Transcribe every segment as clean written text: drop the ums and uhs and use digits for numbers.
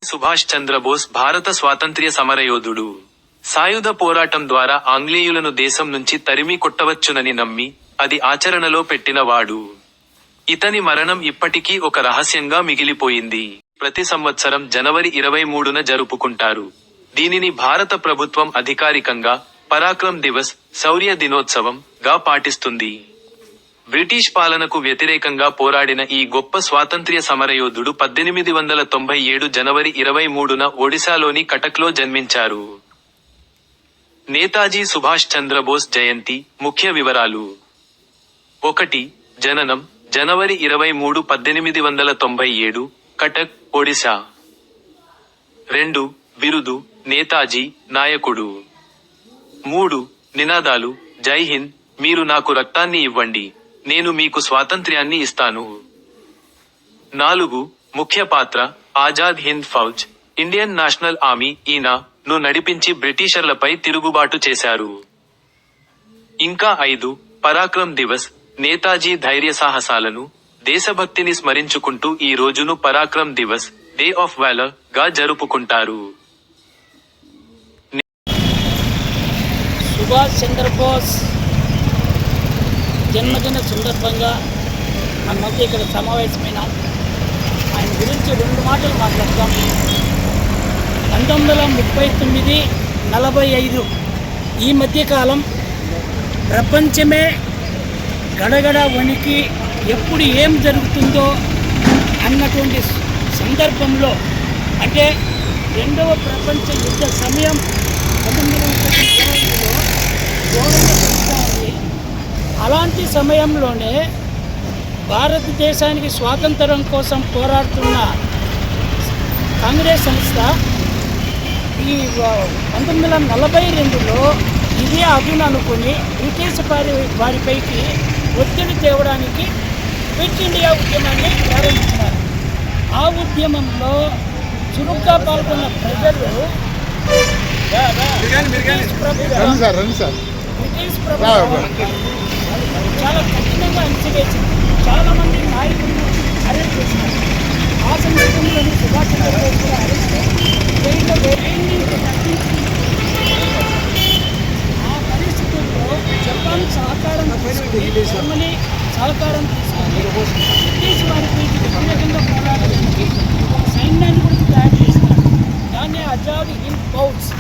సుభాష్ చంద్రబోస్ భారత స్వాతంత్ర్య సమరయోధుడు. సాయుధ పోరాటం ద్వారా ఆంగ్లేయులను దేశం నుంచి తరిమి కొట్టవచ్చునని నమ్మి, అది ఆచరణలో పెట్టినవాడు. ఇతని మరణం ఇప్పటికీ ఒక రహస్యంగా మిగిలిపోయింది. ప్రతి సంవత్సరం జనవరి 23న జరుపుకుంటారు. దీనిని భారత ప్రభుత్వం అధికారికంగా పరాక్రమ్ దివస్, శౌర్య దినోత్సవం గా పాటిస్తుంది. బ్రిటిష్ పాలనకు వ్యతిరేకంగా పోరాడిన ఈ గొప్ప స్వాతంత్ర్య సమరయోధుడు 1897 జనవరి 23న ఒడిశాలోని కటక్లో జన్మించారు. నేతాజీ సుభాష్ చంద్రబోస్ జయంతి. ముఖ్య వివరాలు. 1. జననం జనవరి 23, 1897, కటక్, ఒడిశా. 2. బిరుదు నేతాజీ, నాయకుడు. 3. నినాదాలు జై హింద్, మీరు నాకు రక్తాన్ని ఇవ్వండి, నేను మీకు స్వాతంత్ర్యాన్ని ఇస్తాను. 4. ముఖ్య పాత్ర Azad Hind Fauj, Indian national army ను నడిపించి బ్రిటిషర్లపై తిరుగుబాటు చేశారు. ఇంకా 5. పరాక్రమ్ దివస్, నేతాజీ ధైర్య సాహసాలను, దేశభక్తిని స్మరించుకుంటూ ఈ రోజును Parakram Divas, day of valour గా జరుపుకుంటారు. సుభాష్ చంద్రబోస్ జన్మదిన సందర్భంగా మనమంతా ఇక్కడ సమావేశమైనాం. ఆయన గురించి 2 మాటలు మాట్లాడతాం. 1939, 45 ఈ మధ్యకాలం ప్రపంచమే గడగడ వణికి ఎప్పుడు ఏం జరుగుతుందో అన్నటువంటి సందర్భంలో, అంటే 2వ ప్రపంచ యుద్ధ సమయం 1920లో ఘోరంగా జరుగుతుంది. అలాంటి సమయంలోనే భారతదేశానికి స్వాతంత్రం కోసం పోరాడుతున్న కాంగ్రెస్ సంస్థ ఈ 1942లో ఇదే అదును అనుకుని బ్రిటిష్ వారిపైకి ఒత్తిడి తేవడానికి క్విట్ ఇండియా ఉద్యమాన్ని ప్రారంభించినారు. ఆ ఉద్యమంలో చురుగ్గా పాల్గొన్న ప్రజలు బ్రిటిష్ ప్రభుత్వం చాలా కఠినంగా అణిచివేసింది. చాలామంది నాయకులను అరెస్ట్ చేసినారు. ఆ సందర్భంలోని సుభాష్ చంద్రబోస్ కూడా అరెస్ట్ జైల్లో ఆ పరిస్థితుల్లో జపాన్ సహకారం తీసుకుని, జర్మనీ సహకారం తీసుకొని బ్రిటిష్ వారికి వ్యతిరేకంగా పోరాడడానికి ఒక సైన్యాన్ని కూడా తయారు చేసినారు. దాన్ని ఆజాద్ హింద్ ఫౌజ్.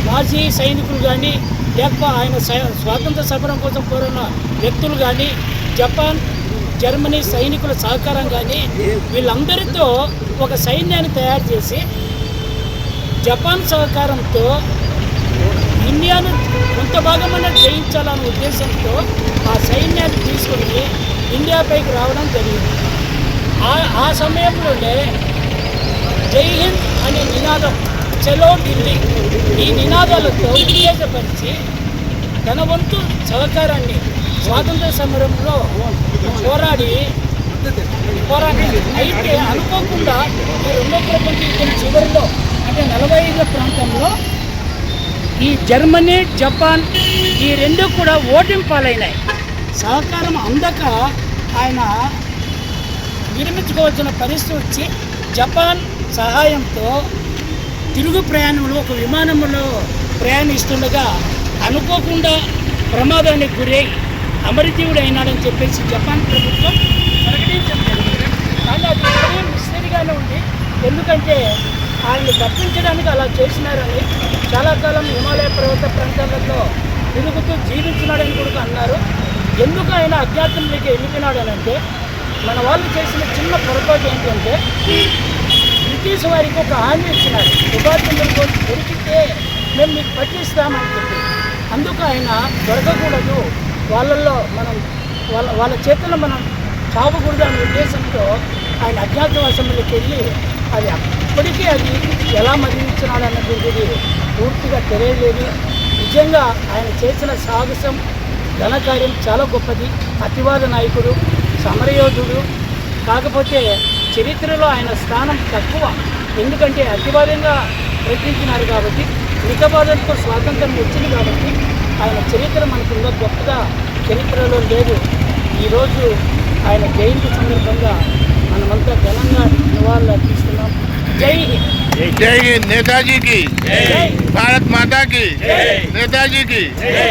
మాజీ సైనికులు కానీ, లేక ఆయన స్వాతంత్ర సమరం కోసం కోరిన వ్యక్తులు కానీ, జపాన్, జర్మనీ సైనికుల సహకారం కానీ, వీళ్ళందరితో ఒక సైన్యాన్ని తయారు చేసి జపాన్ సహకారంతో ఇండియాను కొంత భాగమైన జయించాలనే ఉద్దేశంతో ఆ సైన్యాన్ని తీసుకొని ఇండియాపైకి రావడం జరిగింది. ఆ సమయంలోనే జై హింద్ అనే నినాదం, చలో ఢిల్లీ, ఈ నినాదాలతో ఉత్తేజపరిచి తన వంతు సహకారాన్ని స్వాతంత్ర సమరంలో పోరాడి అయితే అనుకోకుండా ఈ 2వ ప్రపంచ యుద్ధం చివరిలో, అంటే 45 ప్రాంతంలో ఈ జర్మనీ, జపాన్ ఈ 2 కూడా ఓటింపాలైనాయి. సహకారం అందక ఆయన విరమించుకోవాల్సిన పరిస్థితి వచ్చి జపాన్ సహాయంతో తిరుగు ప్రయాణంలో ఒక విమానంలో ప్రయాణిస్తుండగా అనుకోకుండా ప్రమాదానికి గురై అమరజీవుడు అయినాడని చెప్పేసి జపాన్ ప్రభుత్వం ప్రకటించడం జరిగింది. కానీ అది ఇప్పుడే మిస్టరీగానే ఉంది. ఎందుకంటే ఆయన్ని తప్పించడానికి అలా చేసినారని, చాలా కాలం హిమాలయ పర్వత ప్రాంతాలలో తిరుగుతూ జీవించినాడని కూడా అన్నారు. ఎందుకు ఆయన అజ్ఞాతంలోకి వెళ్ళిపోయినాడని అంటే, మన వాళ్ళు చేసిన చిన్న పొరపాటు ఏంటంటే బ్రిటిష్ వారికి ఒక హామీ ఇచ్చినారు, సుభాష్ చంద్రబోస్ దొరికితే మేము మీకు పట్టిస్తామని చెప్పి. అందుకు ఆయన దొరకకూడదు, వాళ్ళల్లో మనం వాళ్ళ చేతుల్లో మనం చావకూడదు అనే ఉద్దేశంతో ఆయన అజ్ఞాతవాసంలోకి వెళ్ళి అది అప్పటికీ అది ఎలా మరణించినాడు అన్నటువంటిది పూర్తిగా తెలియలేదు. నిజంగా ఆయన చేసిన సాహసం, ఘనకార్యం చాలా గొప్పది. అతివాద నాయకుడు, సమరయోధుడు. కాకపోతే చరిత్రలో ఆయన స్థానం తక్కువ. ఎందుకంటే అతివాదంగా ప్రకటించినారు కాబట్టి, మితవాదంతో స్వాతంత్రం వచ్చింది కాబట్టి ఆయన చరిత్ర మనకు గొప్పగా చరిత్రలో లేదు. ఈరోజు ఆయన జయంతి సందర్భంగా మనమంతా ఘనంగా నివాళులు అర్పిస్తున్నాం. జై హింద్. जय हिंद नेताजी की జై भारत माता की जय। नेताजी की జై